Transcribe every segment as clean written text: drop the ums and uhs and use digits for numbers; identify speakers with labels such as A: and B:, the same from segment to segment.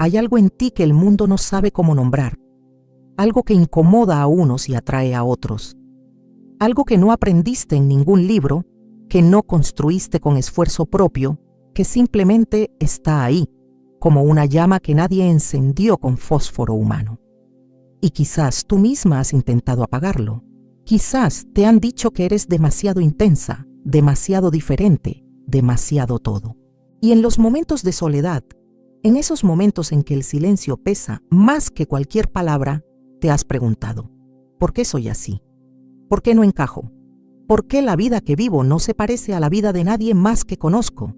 A: Hay algo en ti que el mundo no sabe cómo nombrar, algo que incomoda a unos y atrae a otros, algo que no aprendiste en ningún libro, que no construiste con esfuerzo propio, que simplemente está ahí, como una llama que nadie encendió con fósforo humano. Y quizás tú misma has intentado apagarlo. Quizás te han dicho que eres demasiado intensa, demasiado diferente, demasiado todo. Y en los momentos de soledad, en esos momentos en que el silencio pesa más que cualquier palabra, te has preguntado, ¿por qué soy así? ¿Por qué no encajo? ¿Por qué la vida que vivo no se parece a la vida de nadie más que conozco?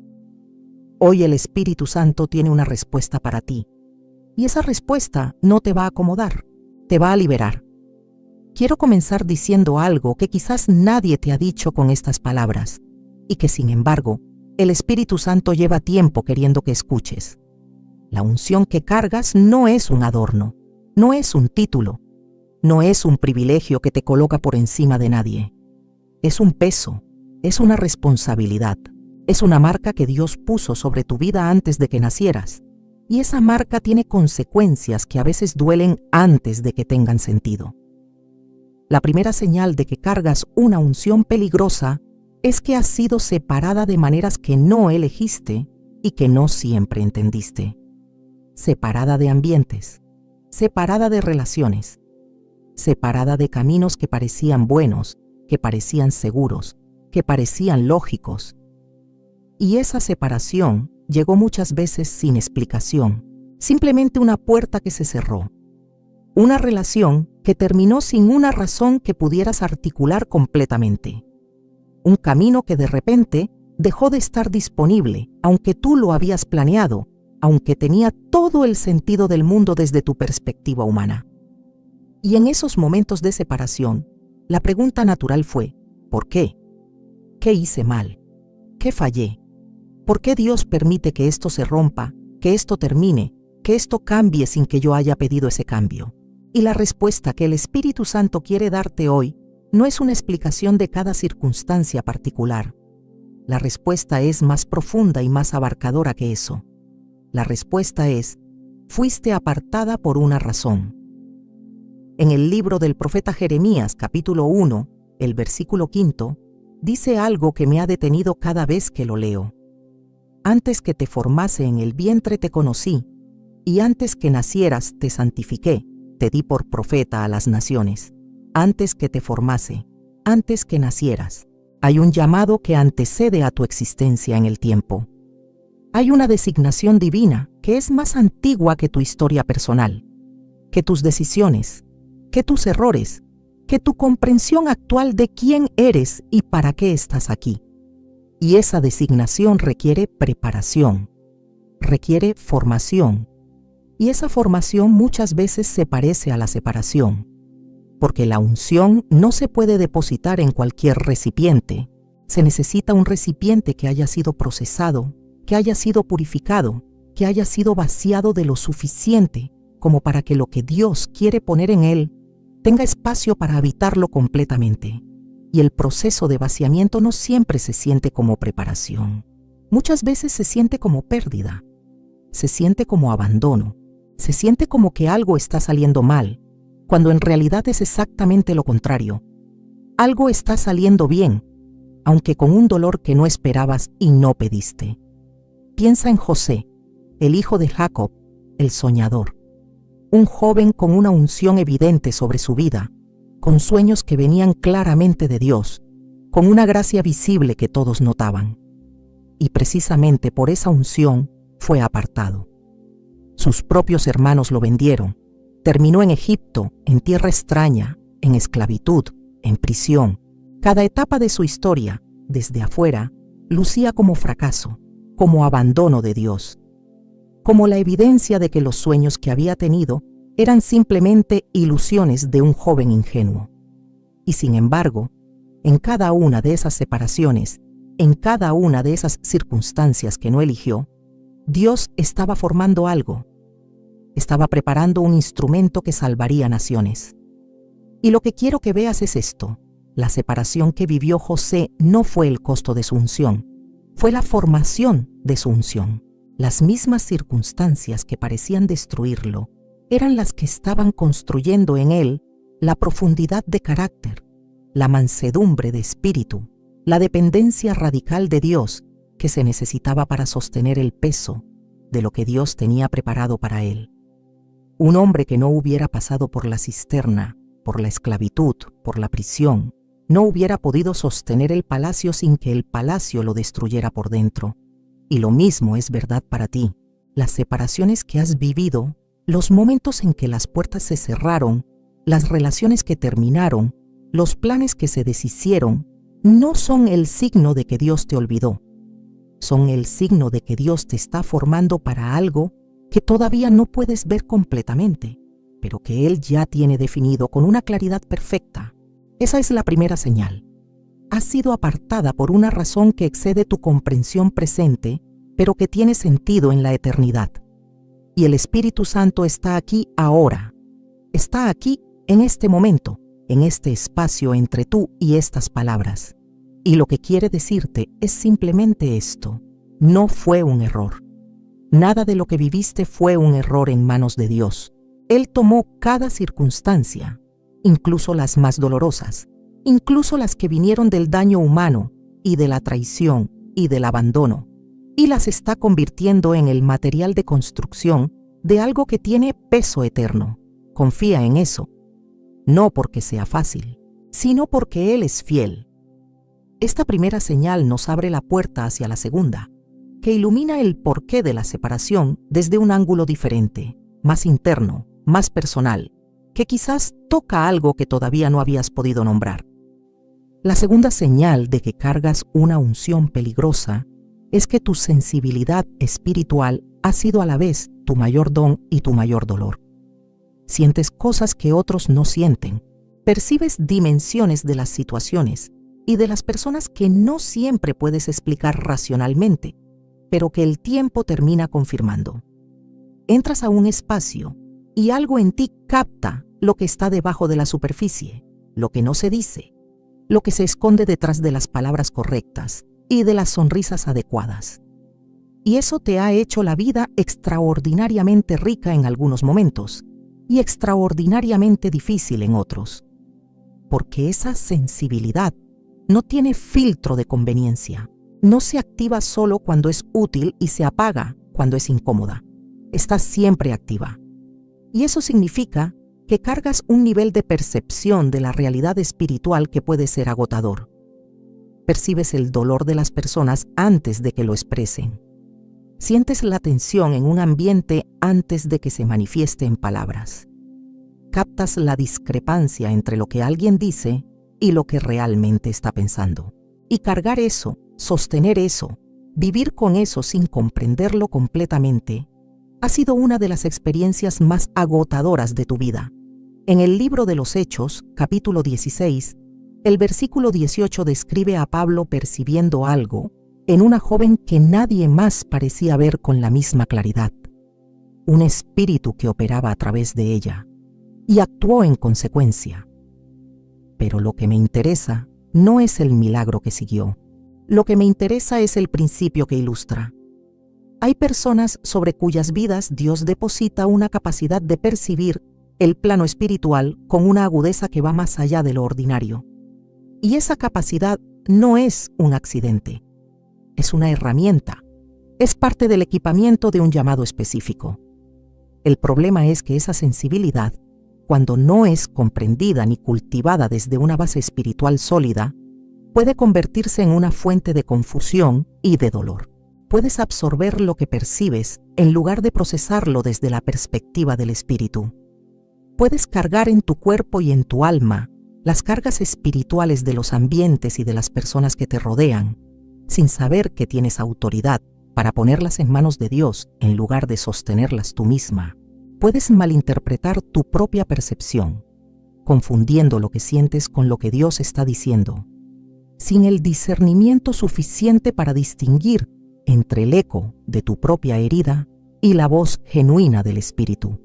A: Hoy el Espíritu Santo tiene una respuesta para ti. Y esa respuesta no te va a acomodar, te va a liberar. Quiero comenzar diciendo algo que quizás nadie te ha dicho con estas palabras, y que sin embargo, el Espíritu Santo lleva tiempo queriendo que escuches. La unción que cargas no es un adorno, no es un título, no es un privilegio que te coloca por encima de nadie. Es un peso, es una responsabilidad, es una marca que Dios puso sobre tu vida antes de que nacieras, y esa marca tiene consecuencias que a veces duelen antes de que tengan sentido. La primera señal de que cargas una unción peligrosa es que has sido separada de maneras que no elegiste y que no siempre entendiste. Separada de ambientes, separada de relaciones, separada de caminos que parecían buenos, que parecían seguros, que parecían lógicos. Y esa separación llegó muchas veces sin explicación, simplemente una puerta que se cerró. Una relación que terminó sin una razón que pudieras articular completamente. Un camino que de repente dejó de estar disponible, aunque tú lo habías planeado, aunque tenía todo el sentido del mundo desde tu perspectiva humana. Y en esos momentos de separación, la pregunta natural fue, ¿por qué? ¿Qué hice mal? ¿Qué fallé? ¿Por qué Dios permite que esto se rompa, que esto termine, que esto cambie sin que yo haya pedido ese cambio? Y la respuesta que el Espíritu Santo quiere darte hoy no es una explicación de cada circunstancia particular. La respuesta es más profunda y más abarcadora que eso. La respuesta es, fuiste apartada por una razón. En el libro del profeta Jeremías, capítulo 1, el versículo 5, dice algo que me ha detenido cada vez que lo leo. Antes que te formase en el vientre te conocí, y antes que nacieras te santifiqué, te di por profeta a las naciones. Antes que te formase, antes que nacieras, hay un llamado que antecede a tu existencia en el tiempo. Hay una designación divina que es más antigua que tu historia personal, que tus decisiones, que tus errores, que tu comprensión actual de quién eres y para qué estás aquí. Y esa designación requiere preparación, requiere formación. Y esa formación muchas veces se parece a la separación, porque la unción no se puede depositar en cualquier recipiente. Se necesita un recipiente que haya sido procesado, que haya sido purificado, que haya sido vaciado de lo suficiente como para que lo que Dios quiere poner en él tenga espacio para habitarlo completamente. Y el proceso de vaciamiento no siempre se siente como preparación. Muchas veces se siente como pérdida, se siente como abandono, se siente como que algo está saliendo mal, cuando en realidad es exactamente lo contrario. Algo está saliendo bien, aunque con un dolor que no esperabas y no pediste. Piensa en José, el hijo de Jacob, el soñador. Un joven con una unción evidente sobre su vida, con sueños que venían claramente de Dios, con una gracia visible que todos notaban. Y precisamente por esa unción fue apartado. Sus propios hermanos lo vendieron. Terminó en Egipto, en tierra extraña, en esclavitud, en prisión. Cada etapa de su historia, desde afuera, lucía como fracaso, como abandono de Dios, como la evidencia de que los sueños que había tenido eran simplemente ilusiones de un joven ingenuo. Y sin embargo, en cada una de esas separaciones, en cada una de esas circunstancias que no eligió, Dios estaba formando algo. Estaba preparando un instrumento que salvaría naciones. Y lo que quiero que veas es esto. La separación que vivió José no fue el costo de su unción, fue la formación de su unción. Las mismas circunstancias que parecían destruirlo eran las que estaban construyendo en él la profundidad de carácter, la mansedumbre de espíritu, la dependencia radical de Dios que se necesitaba para sostener el peso de lo que Dios tenía preparado para él. Un hombre que no hubiera pasado por la cisterna, por la esclavitud, por la prisión, no hubiera podido sostener el palacio sin que el palacio lo destruyera por dentro. Y lo mismo es verdad para ti. Las separaciones que has vivido, los momentos en que las puertas se cerraron, las relaciones que terminaron, los planes que se deshicieron, no son el signo de que Dios te olvidó. Son el signo de que Dios te está formando para algo que todavía no puedes ver completamente, pero que Él ya tiene definido con una claridad perfecta. Esa es la primera señal. Has sido apartada por una razón que excede tu comprensión presente, pero que tiene sentido en la eternidad. Y el Espíritu Santo está aquí ahora. Está aquí en este momento, en este espacio entre tú y estas palabras. Y lo que quiere decirte es simplemente esto: no fue un error. Nada de lo que viviste fue un error en manos de Dios. Él tomó cada circunstancia, incluso las más dolorosas, incluso las que vinieron del daño humano y de la traición y del abandono, y las está convirtiendo en el material de construcción de algo que tiene peso eterno. Confía en eso, no porque sea fácil, sino porque Él es fiel. Esta primera señal nos abre la puerta hacia la segunda, que ilumina el porqué de la separación desde un ángulo diferente, más interno, más personal, que quizás toca algo que todavía no habías podido nombrar. La segunda señal de que cargas una unción peligrosa es que tu sensibilidad espiritual ha sido a la vez tu mayor don y tu mayor dolor. Sientes cosas que otros no sienten, percibes dimensiones de las situaciones y de las personas que no siempre puedes explicar racionalmente, pero que el tiempo termina confirmando. Entras a un espacio y algo en ti capta lo que está debajo de la superficie, lo que no se dice, lo que se esconde detrás de las palabras correctas y de las sonrisas adecuadas. Y eso te ha hecho la vida extraordinariamente rica en algunos momentos y extraordinariamente difícil en otros, porque esa sensibilidad no tiene filtro de conveniencia. No se activa solo cuando es útil y se apaga cuando es incómoda. Está siempre activa. Y eso significa que cargas un nivel de percepción de la realidad espiritual que puede ser agotador. Percibes el dolor de las personas antes de que lo expresen. Sientes la tensión en un ambiente antes de que se manifieste en palabras. Captas la discrepancia entre lo que alguien dice y lo que realmente está pensando. Y cargar eso, sostener eso, vivir con eso sin comprenderlo completamente, ha sido una de las experiencias más agotadoras de tu vida. En el libro de los Hechos, capítulo 16, el versículo 18 describe a Pablo percibiendo algo en una joven que nadie más parecía ver con la misma claridad. Un espíritu que operaba a través de ella, y actuó en consecuencia. Pero lo que me interesa no es el milagro que siguió. Lo que me interesa es el principio que ilustra. Hay personas sobre cuyas vidas Dios deposita una capacidad de percibir el plano espiritual con una agudeza que va más allá de lo ordinario. Y esa capacidad no es un accidente. Es una herramienta. Es parte del equipamiento de un llamado específico. El problema es que esa sensibilidad, cuando no es comprendida ni cultivada desde una base espiritual sólida, puede convertirse en una fuente de confusión y de dolor. Puedes absorber lo que percibes en lugar de procesarlo desde la perspectiva del espíritu. Puedes cargar en tu cuerpo y en tu alma las cargas espirituales de los ambientes y de las personas que te rodean, sin saber que tienes autoridad para ponerlas en manos de Dios en lugar de sostenerlas tú misma. Puedes malinterpretar tu propia percepción, confundiendo lo que sientes con lo que Dios está diciendo, sin el discernimiento suficiente para distinguir entre el eco de tu propia herida y la voz genuina del Espíritu.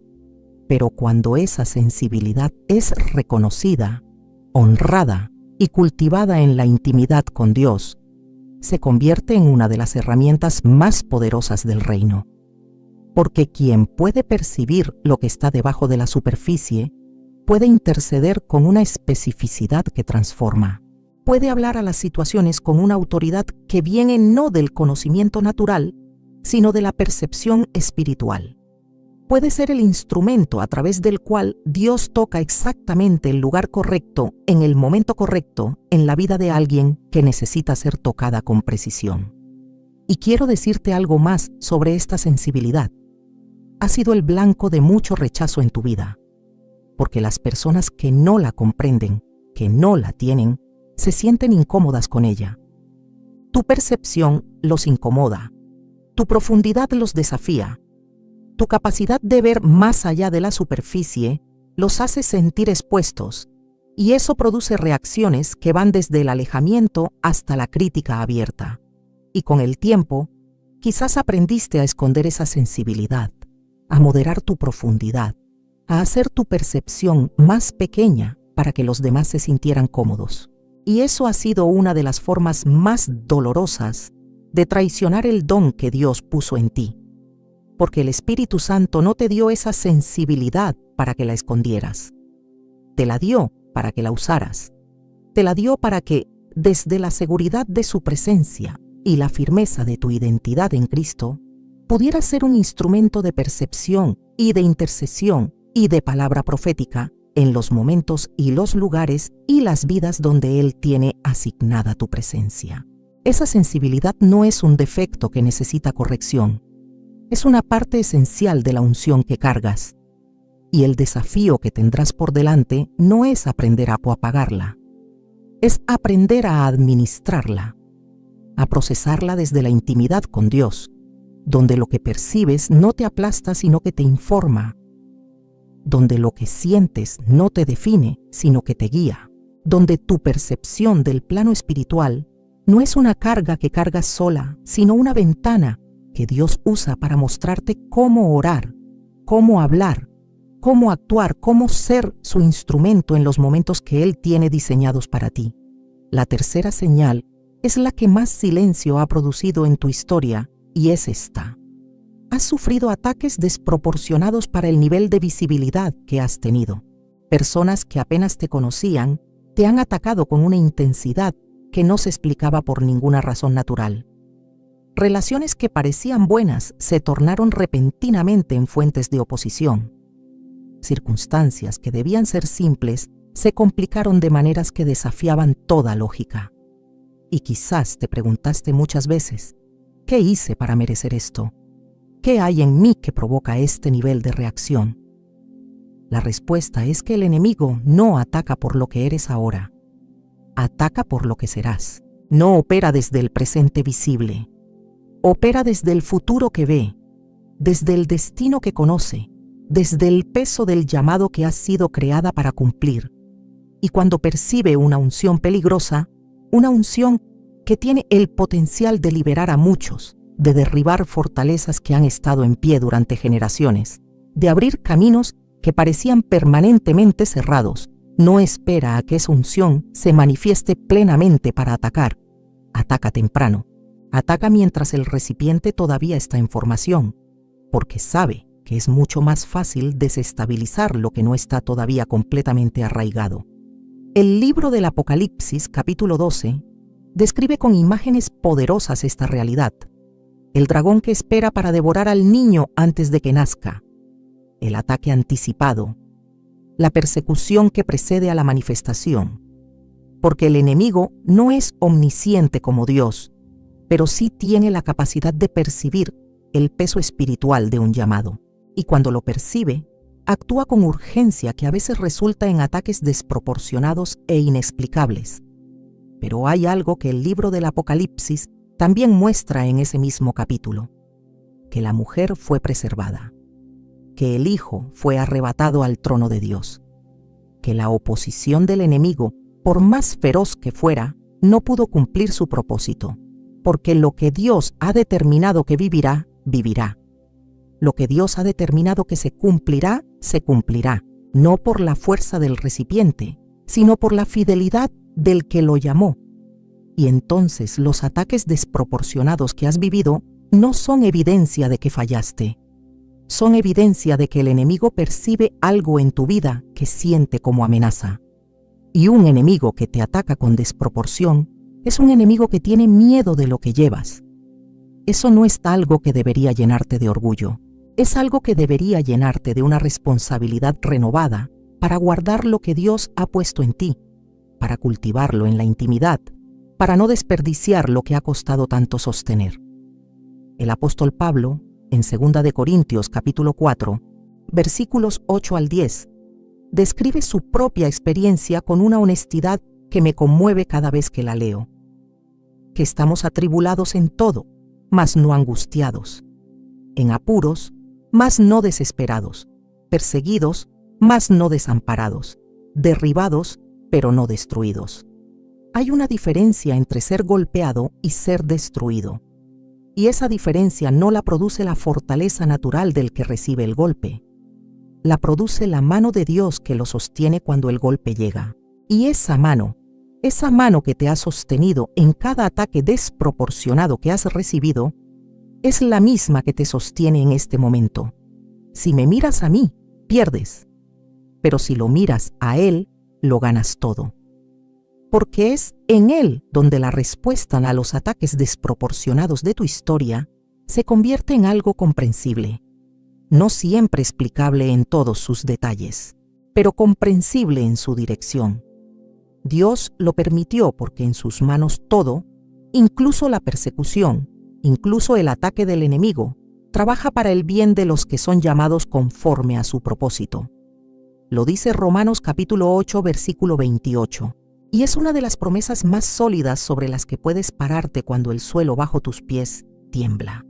A: Pero cuando esa sensibilidad es reconocida, honrada y cultivada en la intimidad con Dios, se convierte en una de las herramientas más poderosas del reino. Porque quien puede percibir lo que está debajo de la superficie, puede interceder con una especificidad que transforma. Puede hablar a las situaciones con una autoridad que viene no del conocimiento natural, sino de la percepción espiritual. Puede ser el instrumento a través del cual Dios toca exactamente el lugar correcto, en el momento correcto, en la vida de alguien que necesita ser tocada con precisión. Y quiero decirte algo más sobre esta sensibilidad. Ha sido el blanco de mucho rechazo en tu vida, porque las personas que no la comprenden, que no la tienen, se sienten incómodas con ella. Tu percepción los incomoda, tu profundidad los desafía, tu capacidad de ver más allá de la superficie los hace sentir expuestos, y eso produce reacciones que van desde el alejamiento hasta la crítica abierta. Y con el tiempo, quizás aprendiste a esconder esa sensibilidad, a moderar tu profundidad, a hacer tu percepción más pequeña para que los demás se sintieran cómodos. Y eso ha sido una de las formas más dolorosas de traicionar el don que Dios puso en ti. Porque el Espíritu Santo no te dio esa sensibilidad para que la escondieras. Te la dio para que la usaras. Te la dio para que, desde la seguridad de su presencia y la firmeza de tu identidad en Cristo, pudieras ser un instrumento de percepción y de intercesión y de palabra profética en los momentos y los lugares y las vidas donde Él tiene asignada tu presencia. Esa sensibilidad no es un defecto que necesita corrección. Es una parte esencial de la unción que cargas. Y el desafío que tendrás por delante no es aprender a apagarla. Es aprender a administrarla, a procesarla desde la intimidad con Dios, donde lo que percibes no te aplasta sino que te informa, donde lo que sientes no te define sino que te guía, donde tu percepción del plano espiritual no es una carga que cargas sola, sino una ventana que Dios usa para mostrarte cómo orar, cómo hablar, cómo actuar, cómo ser su instrumento en los momentos que Él tiene diseñados para ti. La tercera señal es la que más silencio ha producido en tu historia y es esta. Has sufrido ataques desproporcionados para el nivel de visibilidad que has tenido. Personas que apenas te conocían te han atacado con una intensidad que no se explicaba por ninguna razón natural. Relaciones que parecían buenas se tornaron repentinamente en fuentes de oposición. Circunstancias que debían ser simples se complicaron de maneras que desafiaban toda lógica. Y quizás te preguntaste muchas veces, ¿qué hice para merecer esto? ¿Qué hay en mí que provoca este nivel de reacción? La respuesta es que el enemigo no ataca por lo que eres ahora. Ataca por lo que serás. No opera desde el presente visible. Opera desde el futuro que ve, desde el destino que conoce, desde el peso del llamado que has sido creada para cumplir. Y cuando percibe una unción peligrosa, una unción que tiene el potencial de liberar a muchos, de derribar fortalezas que han estado en pie durante generaciones, de abrir caminos que parecían permanentemente cerrados, no espera a que esa unción se manifieste plenamente para atacar. Ataca temprano. Ataca mientras el recipiente todavía está en formación, porque sabe que es mucho más fácil desestabilizar lo que no está todavía completamente arraigado. El libro del Apocalipsis, capítulo 12, describe con imágenes poderosas esta realidad. El dragón que espera para devorar al niño antes de que nazca, el ataque anticipado, la persecución que precede a la manifestación, porque el enemigo no es omnisciente como Dios, pero sí tiene la capacidad de percibir el peso espiritual de un llamado. Y cuando lo percibe, actúa con urgencia que a veces resulta en ataques desproporcionados e inexplicables. Pero hay algo que el libro del Apocalipsis también muestra en ese mismo capítulo: que la mujer fue preservada, que el Hijo fue arrebatado al trono de Dios, que la oposición del enemigo, por más feroz que fuera, no pudo cumplir su propósito, porque lo que Dios ha determinado que vivirá, vivirá. Lo que Dios ha determinado que se cumplirá, no por la fuerza del recipiente, sino por la fidelidad del que lo llamó. Y entonces los ataques desproporcionados que has vivido no son evidencia de que fallaste. Son evidencia de que el enemigo percibe algo en tu vida que siente como amenaza. Y un enemigo que te ataca con desproporción es un enemigo que tiene miedo de lo que llevas. Eso no es algo que debería llenarte de orgullo. Es algo que debería llenarte de una responsabilidad renovada para guardar lo que Dios ha puesto en ti, para cultivarlo en la intimidad, para no desperdiciar lo que ha costado tanto sostener. El apóstol Pablo, en 2 de Corintios capítulo 4, versículos 8 al 10, describe su propia experiencia con una honestidad que me conmueve cada vez que la leo. Que estamos atribulados en todo, mas no angustiados, en apuros, mas no desesperados, perseguidos, mas no desamparados, derribados, pero no destruidos. Hay una diferencia entre ser golpeado y ser destruido, y esa diferencia no la produce la fortaleza natural del que recibe el golpe. La produce la mano de Dios que lo sostiene cuando el golpe llega. Y esa mano que te ha sostenido en cada ataque desproporcionado que has recibido, es la misma que te sostiene en este momento. Si me miras a mí, pierdes. Pero si lo miras a Él, lo ganas todo. Porque es en Él donde la respuesta a los ataques desproporcionados de tu historia se convierte en algo comprensible. No siempre explicable en todos sus detalles, pero comprensible en su dirección. Dios lo permitió porque en sus manos todo, incluso la persecución, incluso el ataque del enemigo, trabaja para el bien de los que son llamados conforme a su propósito. Lo dice Romanos capítulo 8, versículo 28. Y es una de las promesas más sólidas sobre las que puedes pararte cuando el suelo bajo tus pies tiembla.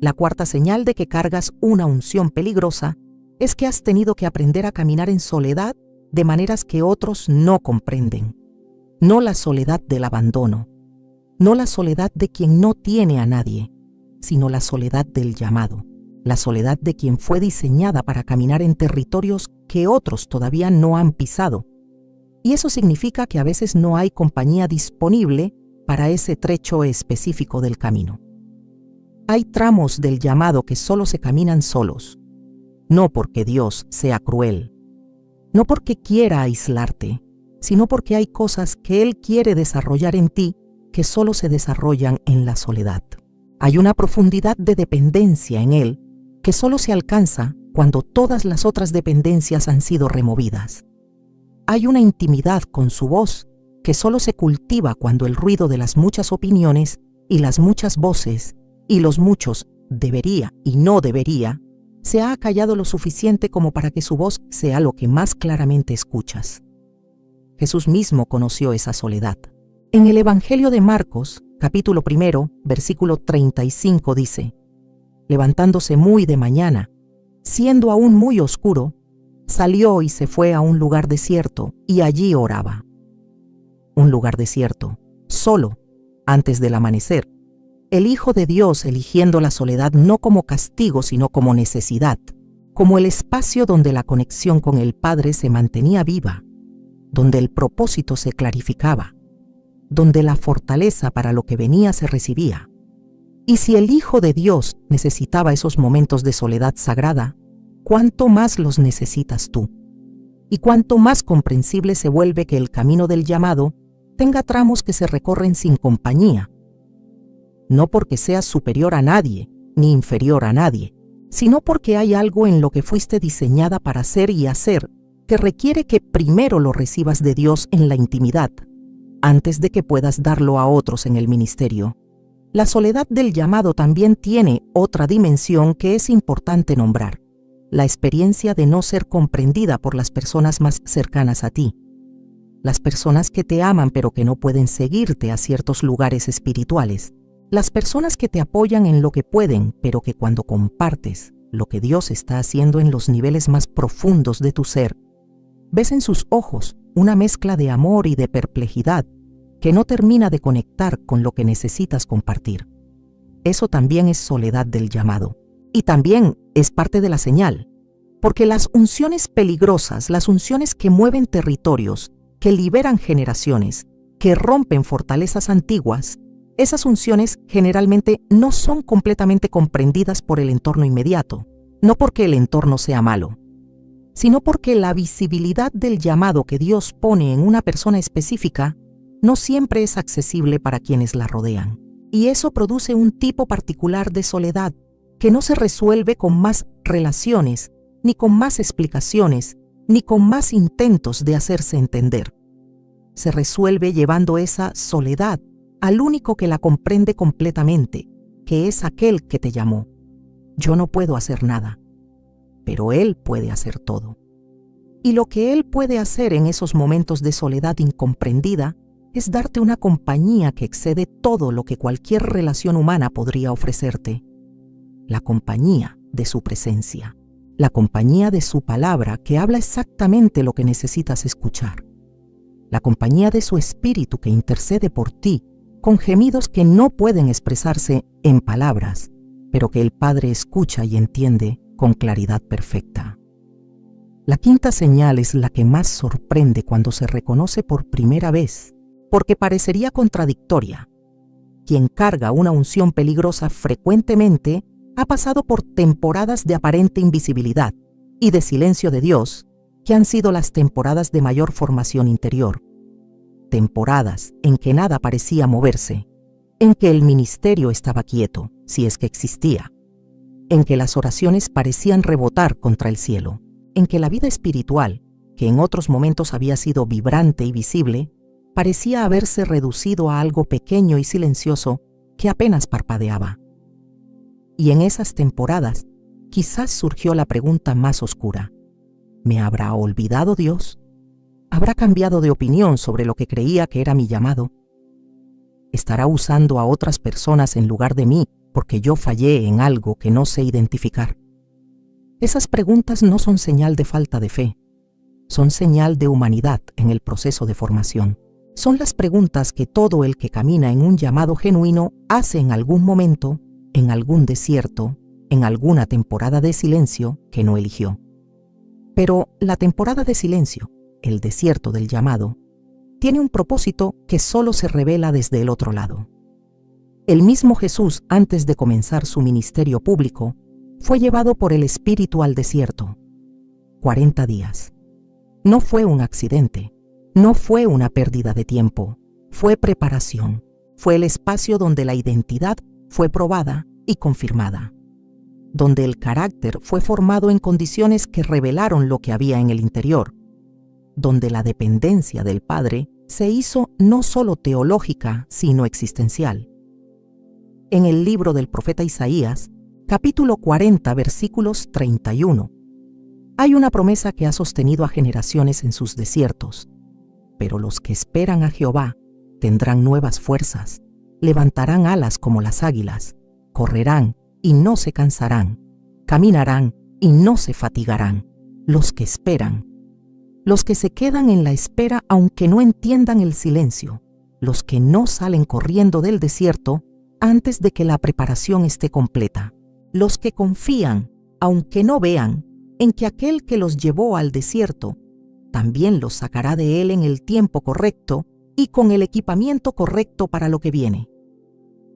A: La cuarta señal de que cargas una unción peligrosa es que has tenido que aprender a caminar en soledad de maneras que otros no comprenden. No la soledad del abandono, no la soledad de quien no tiene a nadie, sino la soledad del llamado, la soledad de quien fue diseñada para caminar en territorios que otros todavía no han pisado. Y eso significa que a veces no hay compañía disponible para ese trecho específico del camino. Hay tramos del llamado que solo se caminan solos, no porque Dios sea cruel, no porque quiera aislarte, sino porque hay cosas que Él quiere desarrollar en ti que solo se desarrollan en la soledad. Hay una profundidad de dependencia en Él que solo se alcanza cuando todas las otras dependencias han sido removidas. Hay una intimidad con su voz que solo se cultiva cuando el ruido de las muchas opiniones y las muchas voces y los muchos debería y no debería se ha acallado lo suficiente como para que su voz sea lo que más claramente escuchas. Jesús mismo conoció esa soledad. En el Evangelio de Marcos, capítulo 1, versículo 35 dice: levantándose muy de mañana, siendo aún muy oscuro, salió y se fue a un lugar desierto y allí oraba. Un lugar desierto, solo, antes del amanecer. El Hijo de Dios eligiendo la soledad no como castigo sino como necesidad, como el espacio donde la conexión con el Padre se mantenía viva, donde el propósito se clarificaba, donde la fortaleza para lo que venía se recibía. Y si el Hijo de Dios necesitaba esos momentos de soledad sagrada, ¿cuánto más los necesitas tú? Y cuánto más comprensible se vuelve que el camino del llamado tenga tramos que se recorren sin compañía. No porque seas superior a nadie, ni inferior a nadie, sino porque hay algo en lo que fuiste diseñada para ser y hacer que requiere que primero lo recibas de Dios en la intimidad, antes de que puedas darlo a otros en el ministerio. La soledad del llamado también tiene otra dimensión que es importante nombrar: la experiencia de no ser comprendida por las personas más cercanas a ti. Las personas que te aman pero que no pueden seguirte a ciertos lugares espirituales. Las personas que te apoyan en lo que pueden, pero que cuando compartes lo que Dios está haciendo en los niveles más profundos de tu ser, ves en sus ojos una mezcla de amor y de perplejidad que no termina de conectar con lo que necesitas compartir. Eso también es soledad del llamado. Y también es parte de la señal, porque las unciones peligrosas, las unciones que mueven territorios, que liberan generaciones, que rompen fortalezas antiguas, esas unciones generalmente no son completamente comprendidas por el entorno inmediato, no porque el entorno sea malo, sino porque la visibilidad del llamado que Dios pone en una persona específica no siempre es accesible para quienes la rodean. Y eso produce un tipo particular de soledad que no se resuelve con más relaciones, ni con más explicaciones, ni con más intentos de hacerse entender. Se resuelve llevando esa soledad al único que la comprende completamente, que es aquel que te llamó. Yo no puedo hacer nada, pero Él puede hacer todo. Y lo que Él puede hacer en esos momentos de soledad incomprendida es darte una compañía que excede todo lo que cualquier relación humana podría ofrecerte. La compañía de su presencia, la compañía de su palabra que habla exactamente lo que necesitas escuchar, la compañía de su espíritu que intercede por ti con gemidos que no pueden expresarse en palabras, pero que el Padre escucha y entiende con claridad perfecta. La quinta señal es la que más sorprende cuando se reconoce por primera vez, porque parecería contradictoria. Quien carga una unción peligrosa frecuentemente ha pasado por temporadas de aparente invisibilidad y de silencio de Dios, que han sido las temporadas de mayor formación interior. Temporadas en que nada parecía moverse, en que el ministerio estaba quieto, si es que existía, en que las oraciones parecían rebotar contra el cielo, en que la vida espiritual, que en otros momentos había sido vibrante y visible, parecía haberse reducido a algo pequeño y silencioso que apenas parpadeaba. Y en esas temporadas, quizás surgió la pregunta más oscura: ¿me habrá olvidado Dios? ¿Habrá cambiado de opinión sobre lo que creía que era mi llamado? ¿Estará usando a otras personas en lugar de mí porque yo fallé en algo que no sé identificar? Esas preguntas no son señal de falta de fe, son señal de humanidad en el proceso de formación. Son las preguntas que todo el que camina en un llamado genuino hace en algún momento, en algún desierto, en alguna temporada de silencio que no eligió. Pero la temporada de silencio, el desierto del llamado, tiene un propósito que solo se revela desde el otro lado. El mismo Jesús, antes de comenzar su ministerio público, fue llevado por el Espíritu al desierto. 40 días. No fue un accidente, no fue una pérdida de tiempo, fue preparación, fue el espacio donde la identidad fue probada y confirmada, donde el carácter fue formado en condiciones que revelaron lo que había en el interior, donde la dependencia del Padre se hizo no solo teológica, sino existencial. En el libro del profeta Isaías, capítulo 40, versículos 31, hay una promesa que ha sostenido a generaciones en sus desiertos. Pero los que esperan a Jehová tendrán nuevas fuerzas, levantarán alas como las águilas, correrán y no se cansarán, caminarán y no se fatigarán. Los que esperan, los que se quedan en la espera aunque no entiendan el silencio, los que no salen corriendo del desierto antes de que la preparación esté completa, los que confían, aunque no vean, en que aquel que los llevó al desierto también los sacará de él en el tiempo correcto y con el equipamiento correcto para lo que viene.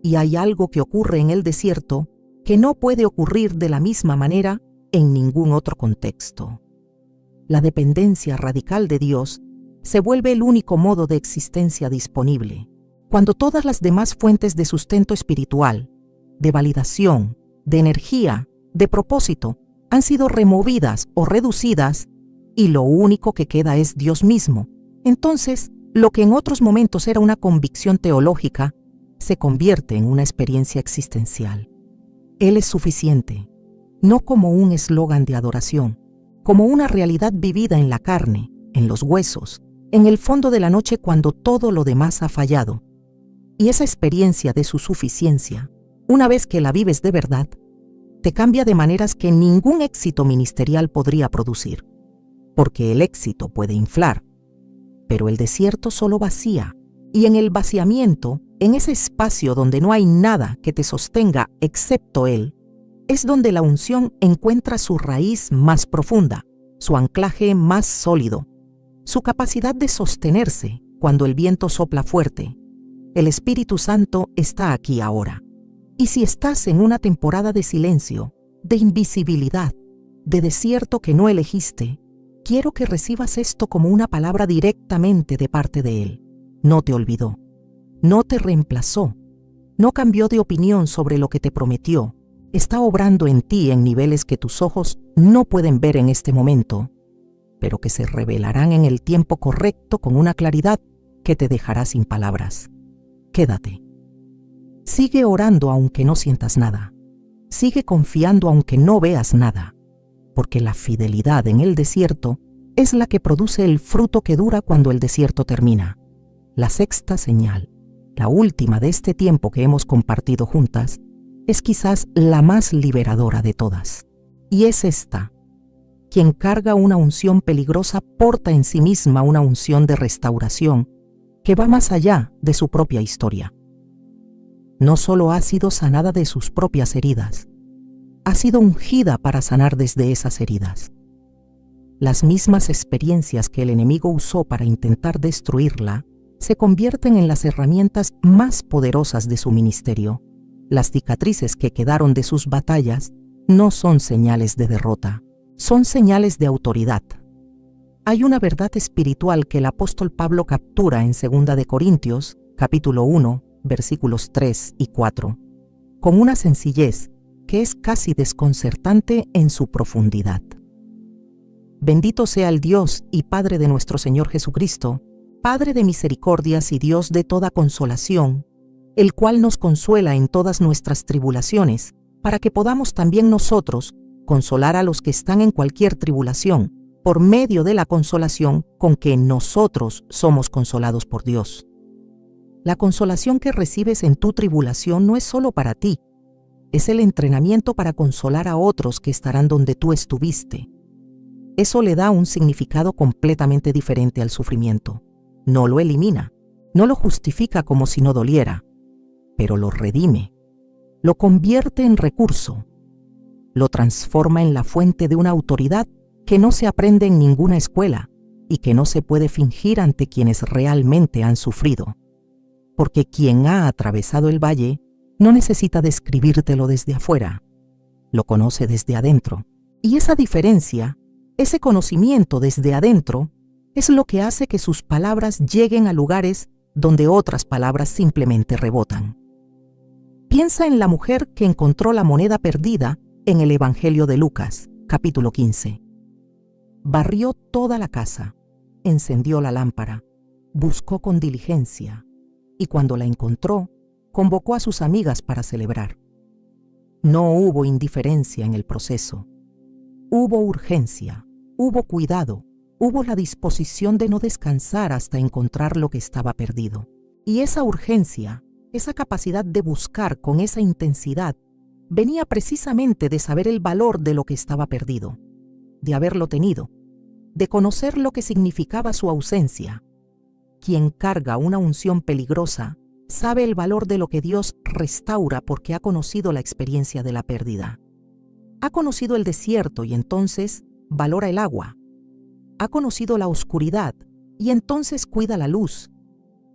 A: Y hay algo que ocurre en el desierto que no puede ocurrir de la misma manera en ningún otro contexto. La dependencia radical de Dios se vuelve el único modo de existencia disponible. Cuando todas las demás fuentes de sustento espiritual, de validación, de energía, de propósito, han sido removidas o reducidas, y lo único que queda es Dios mismo, entonces lo que en otros momentos era una convicción teológica se convierte en una experiencia existencial. Él es suficiente, no como un eslogan de adoración, como una realidad vivida en la carne, en los huesos, en el fondo de la noche cuando todo lo demás ha fallado. Y esa experiencia de su suficiencia, una vez que la vives de verdad, te cambia de maneras que ningún éxito ministerial podría producir. Porque el éxito puede inflar, pero el desierto solo vacía, y en el vaciamiento, en ese espacio donde no hay nada que te sostenga excepto Él, es donde la unción encuentra su raíz más profunda, su anclaje más sólido, su capacidad de sostenerse cuando el viento sopla fuerte, el Espíritu Santo está aquí ahora. Y si estás en una temporada de silencio, de invisibilidad, de desierto que no elegiste, quiero que recibas esto como una palabra directamente de parte de Él. No te olvidó, no te reemplazó, no cambió de opinión sobre lo que te prometió. Está obrando en ti en niveles que tus ojos no pueden ver en este momento, pero que se revelarán en el tiempo correcto con una claridad que te dejará sin palabras. Quédate. Sigue orando aunque no sientas nada. Sigue confiando aunque no veas nada, porque la fidelidad en el desierto es la que produce el fruto que dura cuando el desierto termina. La sexta señal, la última de este tiempo que hemos compartido juntas, es quizás la más liberadora de todas. Y es esta: quien carga una unción peligrosa porta en sí misma una unción de restauración que va más allá de su propia historia. No solo ha sido sanada de sus propias heridas, ha sido ungida para sanar desde esas heridas. Las mismas experiencias que el enemigo usó para intentar destruirla se convierten en las herramientas más poderosas de su ministerio. Las cicatrices que quedaron de sus batallas no son señales de derrota, son señales de autoridad. Hay una verdad espiritual que el apóstol Pablo captura en 2 de Corintios, capítulo 1, versículos 3 y 4, con una sencillez que es casi desconcertante en su profundidad. Bendito sea el Dios y Padre de nuestro Señor Jesucristo, Padre de misericordias y Dios de toda consolación, el cual nos consuela en todas nuestras tribulaciones, para que podamos también nosotros consolar a los que están en cualquier tribulación, por medio de la consolación con que nosotros somos consolados por Dios. La consolación que recibes en tu tribulación no es solo para ti, es el entrenamiento para consolar a otros que estarán donde tú estuviste. Eso le da un significado completamente diferente al sufrimiento. No lo elimina, no lo justifica como si no doliera, pero lo redime, lo convierte en recurso, lo transforma en la fuente de una autoridad que no se aprende en ninguna escuela y que no se puede fingir ante quienes realmente han sufrido. Porque quien ha atravesado el valle no necesita describírtelo desde afuera, lo conoce desde adentro. Y esa diferencia, ese conocimiento desde adentro, es lo que hace que sus palabras lleguen a lugares donde otras palabras simplemente rebotan. Piensa en la mujer que encontró la moneda perdida en el Evangelio de Lucas, capítulo 15. Barrió toda la casa, encendió la lámpara, buscó con diligencia, y cuando la encontró, convocó a sus amigas para celebrar. No hubo indiferencia en el proceso. Hubo urgencia, hubo cuidado, hubo la disposición de no descansar hasta encontrar lo que estaba perdido. Y esa urgencia, esa capacidad de buscar con esa intensidad, venía precisamente de saber el valor de lo que estaba perdido, de haberlo tenido, de conocer lo que significaba su ausencia. Quien carga una unción peligrosa sabe el valor de lo que Dios restaura porque ha conocido la experiencia de la pérdida. Ha conocido el desierto y entonces valora el agua. Ha conocido la oscuridad y entonces cuida la luz.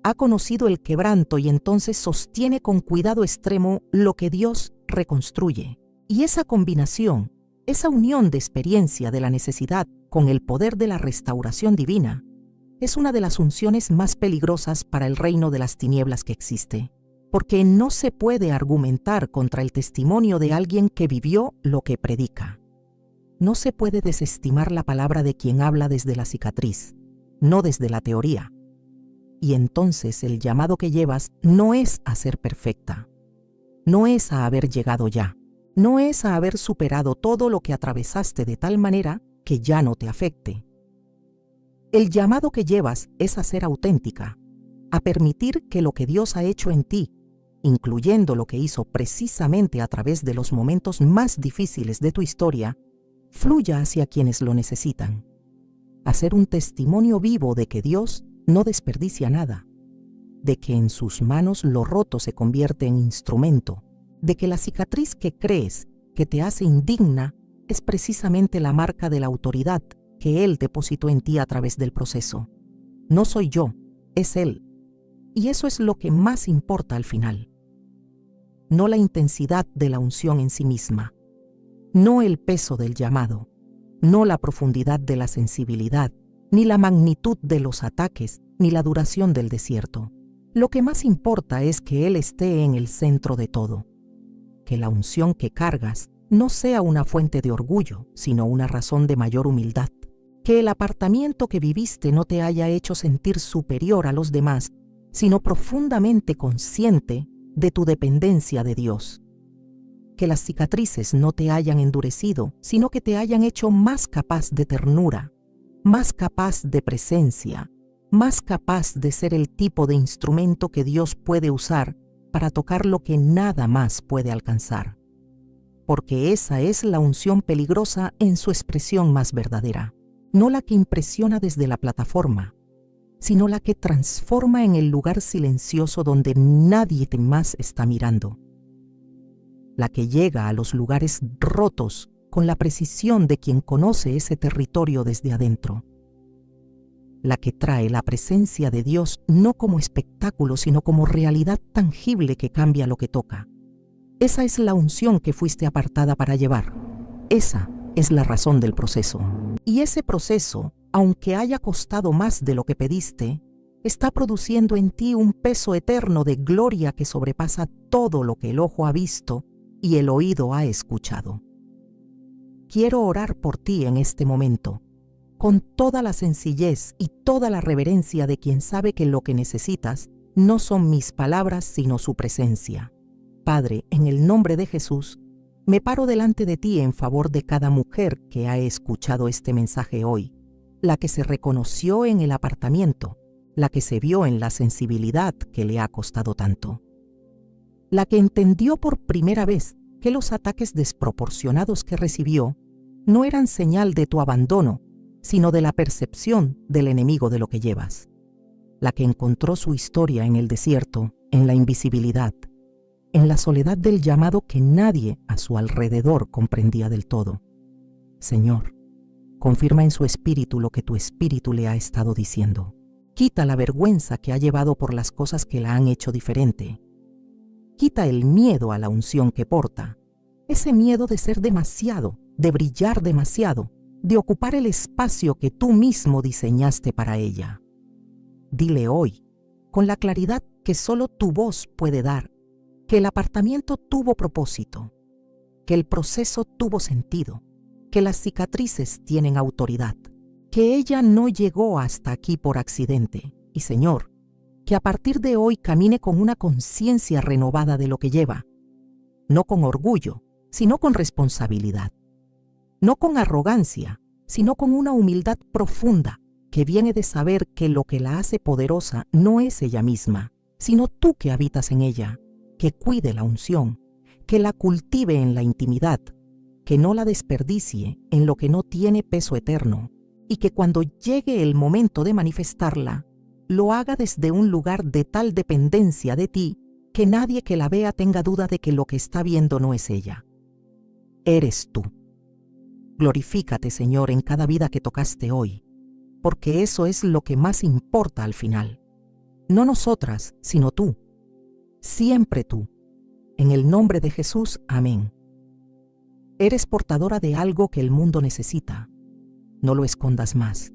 A: Ha conocido el quebranto y entonces sostiene con cuidado extremo lo que Dios reconstruye. Y esa combinación, esa unión de experiencia de la necesidad con el poder de la restauración divina, es una de las unciones más peligrosas para el reino de las tinieblas que existe, porque no se puede argumentar contra el testimonio de alguien que vivió lo que predica. No se puede desestimar la palabra de quien habla desde la cicatriz, no desde la teoría. Y entonces el llamado que llevas no es a ser perfecta, no es a haber llegado ya, no es a haber superado todo lo que atravesaste de tal manera que ya no te afecte. El llamado que llevas es a ser auténtica, a permitir que lo que Dios ha hecho en ti, incluyendo lo que hizo precisamente a través de los momentos más difíciles de tu historia, fluya hacia quienes lo necesitan. A ser un testimonio vivo de que Dios no desperdicia nada, de que en sus manos lo roto se convierte en instrumento, de que la cicatriz que crees que te hace indigna es precisamente la marca de la autoridad que Él depositó en ti a través del proceso. No soy yo, es Él. Y eso es lo que más importa al final. No la intensidad de la unción en sí misma, no el peso del llamado, no la profundidad de la sensibilidad, ni la magnitud de los ataques, ni la duración del desierto. Lo que más importa es que Él esté en el centro de todo. Que la unción que cargas no sea una fuente de orgullo, sino una razón de mayor humildad. Que el apartamiento que viviste no te haya hecho sentir superior a los demás, sino profundamente consciente de tu dependencia de Dios. Que las cicatrices no te hayan endurecido, sino que te hayan hecho más capaz de ternura, más capaz de presencia, más capaz de ser el tipo de instrumento que Dios puede usar para tocar lo que nada más puede alcanzar. Porque esa es la unción peligrosa en su expresión más verdadera, no la que impresiona desde la plataforma, sino la que transforma en el lugar silencioso donde nadie más está mirando. La que llega a los lugares rotos con la precisión de quien conoce ese territorio desde adentro. La que trae la presencia de Dios no como espectáculo, sino como realidad tangible que cambia lo que toca. Esa es la unción que fuiste apartada para llevar. Esa es la razón del proceso. Y ese proceso, aunque haya costado más de lo que pediste, está produciendo en ti un peso eterno de gloria que sobrepasa todo lo que el ojo ha visto y el oído ha escuchado. Quiero orar por ti en este momento, con toda la sencillez y toda la reverencia de quien sabe que lo que necesitas no son mis palabras, sino su presencia. Padre, en el nombre de Jesús, me paro delante de ti en favor de cada mujer que ha escuchado este mensaje hoy, la que se reconoció en el apartamiento, la que se vio en la sensibilidad que le ha costado tanto, la que entendió por primera vez que los ataques desproporcionados que recibió no eran señal de tu abandono, sino de la percepción del enemigo de lo que llevas, la que encontró su historia en el desierto, en la invisibilidad, en la soledad del llamado que nadie a su alrededor comprendía del todo. Señor, confirma en su espíritu lo que tu espíritu le ha estado diciendo. Quita la vergüenza que ha llevado por las cosas que la han hecho diferente. Quita el miedo a la unción que porta, ese miedo de ser demasiado, de brillar demasiado, de ocupar el espacio que tú mismo diseñaste para ella. Dile hoy, con la claridad que solo tu voz puede dar, que el apartamiento tuvo propósito, que el proceso tuvo sentido, que las cicatrices tienen autoridad, que ella no llegó hasta aquí por accidente. Y Señor, que a partir de hoy camine con una conciencia renovada de lo que lleva, no con orgullo, sino con responsabilidad, no con arrogancia, sino con una humildad profunda que viene de saber que lo que la hace poderosa no es ella misma, sino tú que habitas en ella, que cuide la unción, que la cultive en la intimidad, que no la desperdicie en lo que no tiene peso eterno, y que cuando llegue el momento de manifestarla, lo haga desde un lugar de tal dependencia de ti que nadie que la vea tenga duda de que lo que está viendo no es ella. Eres tú. Glorifícate, Señor, en cada vida que tocaste hoy, porque eso es lo que más importa al final. No nosotras, sino tú. Siempre tú. En el nombre de Jesús, amén. Eres portadora de algo que el mundo necesita. No lo escondas más.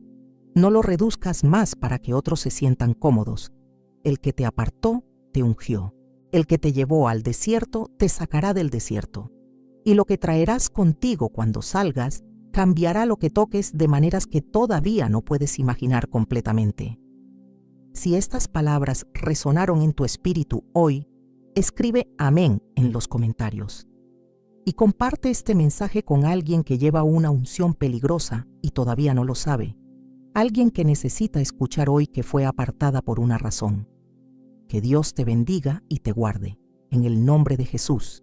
A: No lo reduzcas más para que otros se sientan cómodos. El que te apartó, te ungió. El que te llevó al desierto, te sacará del desierto. Y lo que traerás contigo cuando salgas, cambiará lo que toques de maneras que todavía no puedes imaginar completamente. Si estas palabras resonaron en tu espíritu hoy, escribe amén en los comentarios. Y comparte este mensaje con alguien que lleva una unción peligrosa y todavía no lo sabe. Alguien que necesita escuchar hoy que fue apartada por una razón. Que Dios te bendiga y te guarde. En el nombre de Jesús.